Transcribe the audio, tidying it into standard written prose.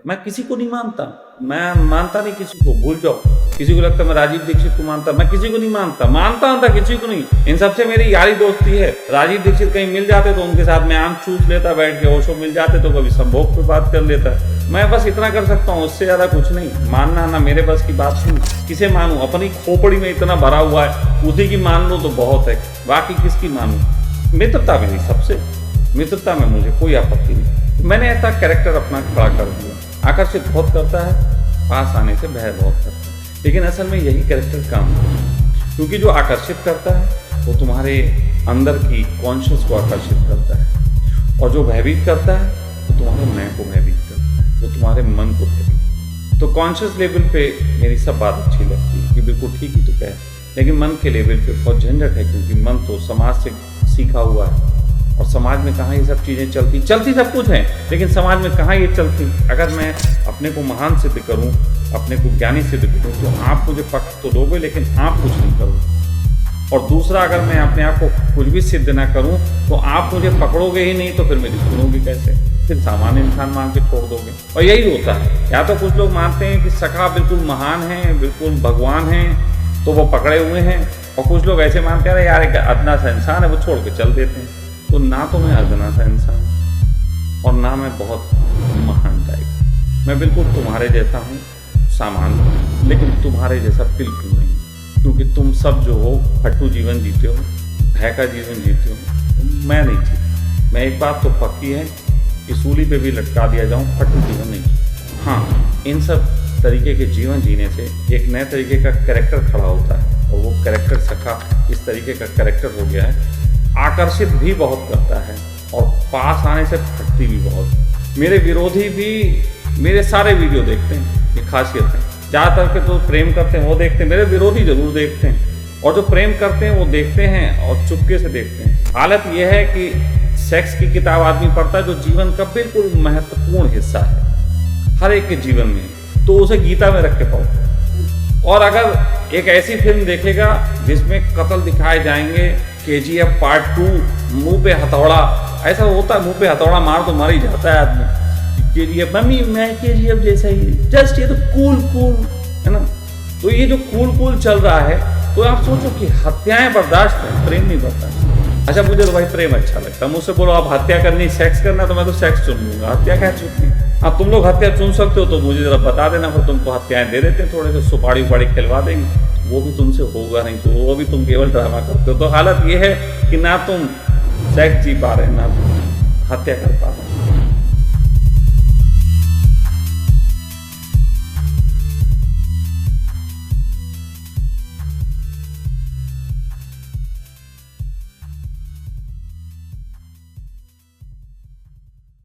मैं किसी को नहीं मानता, मैं मानता नहीं किसी को, भूल जाओ। किसी को लगता है मैं राजीव दीक्षित को मानता, मैं किसी को नहीं मानता किसी को नहीं। इन सबसे मेरी यारी दोस्ती है। राजीव दीक्षित कहीं मिल जाते तो उनके साथ में आम चूस लेता बैठ के, ओशो मिल जाते तो कभी संभोग पे बात कर लेता। मैं बस इतना कर सकता हूँ, उससे ज्यादा कुछ नहीं। मानना ना मेरे बस की बात नहीं। किसे मानूं? अपनी खोपड़ी में इतना भरा हुआ है, उसी की मान लो तो बहुत है, बाकी किसकी मानूं? मित्रता मेरी सबसे, मित्रता में मुझे कोई आपत्ति नहीं। मैंने ऐसा कैरेक्टर अपना खड़ा कर दिया। आकर्षित बहुत करता है, पास आने से भय बहुत करता है, लेकिन असल में यही कैरेक्टर काम है। क्योंकि जो आकर्षित करता है वो तुम्हारे अंदर की कॉन्शियस को आकर्षित करता है, और जो भयभीत करता है वो तुम्हारे मैं को भयभीत करता है, वो तुम्हारे मन को भयभीत। तो कॉन्शियस लेवल पे मेरी सब बात अच्छी लगती है कि बिल्कुल ठीक ही तो कह, लेकिन मन के लेवल पे बहुत झंझट है, क्योंकि मन तो समाज से सीखा हुआ है, और समाज में कहाँ ये सब चीज़ें चलती सब कुछ है, लेकिन समाज में कहाँ ये चलती। अगर मैं अपने को महान सिद्ध करूं, अपने को ज्ञानी सिद्ध करूं, तो आप मुझे पक्ष तो दोगे, लेकिन आप कुछ नहीं करोगे। और दूसरा, अगर मैं अपने आप को कुछ भी सिद्ध ना करूं तो आप मुझे पकड़ोगे ही नहीं, तो फिर मेरी सुनोगे कैसे? फिर सामान्य इंसान मान के छोड़ दोगे। और यही होता है, या तो कुछ लोग मानते हैं कि सखा बिल्कुल महान है, बिल्कुल भगवान है, तो वो पकड़े हुए हैं, और कुछ लोग ऐसे मानते हैं यार एक अदना सा इंसान है, वो छोड़ के चल देते हैं। तो ना तो मैं अदना सा इंसान और ना मैं बहुत महान टाइप। मैं बिल्कुल तुम्हारे जैसा हूँ, सामान्य, लेकिन तुम्हारे जैसा बिल्कुल नहीं। क्योंकि तुम सब जो हो फट्टू जीवन जीते हो, भय का जीवन जीते हो, मैं नहीं जीता। मैं एक बात तो पक्की है कि सूली पे भी लटका दिया जाऊँ, फट्टू जीवन नहीं जीता। हाँ, इन सब तरीके के जीवन जीने से एक नए तरीके का कैरेक्टर खड़ा होता है, और वो कैरेक्टर सखा इस तरीके का कैरेक्टर हो गया है। आकर्षित भी बहुत करता है और पास आने से फटती भी बहुत। मेरे विरोधी भी मेरे सारे वीडियो देखते हैं, ये खासियत है। ज़्यादातर के तो प्रेम करते हैं वो देखते हैं, मेरे विरोधी जरूर देखते हैं, और जो प्रेम करते हैं वो देखते हैं और चुपके से देखते हैं। हालत यह है कि सेक्स की किताब आदमी पढ़ता है जो जीवन का बिल्कुल महत्वपूर्ण हिस्सा है हर एक के जीवन में, तो उसे गीता में रख के पढ़ो। और अगर एक ऐसी फिल्म देखेगा जिसमें कत्ल दिखाए जाएंगे, KGF पार्ट 2, मुंह पे हथौड़ा, ऐसा होता है, मुंह पे हथौड़ा मार तो मर ही जाता है आदमी। KGF, मम्मी मैं KGF जैसा ही, जस्ट ये तो कूल है ना। तो ये जो कूल चल रहा है, तो आप सोचो कि हत्याएं बर्दाश्त है, प्रेम नहीं बर्दाश्त। अच्छा, मुझे तो भाई प्रेम अच्छा लगता है। मुझसे बोलो आप हत्या करनी, सेक्स करना, तो मैं तो सेक्स चुन लूंगा, हत्या क्या चुननी। हाँ, तुम लोग हत्या चुन सकते हो तो मुझे जरा बता देना, फिर तुमको हत्याएं दे देते हैं, थोड़े से सुपाड़ी उपाड़ी खिलवा देंगे। वो भी तुमसे होगा नहीं, तो वो भी तुम केवल ड्रामा करते हो। तो हालत ये है कि ना तुम सेक्स जी पा रहे, ना तुम हत्या कर पा रहे।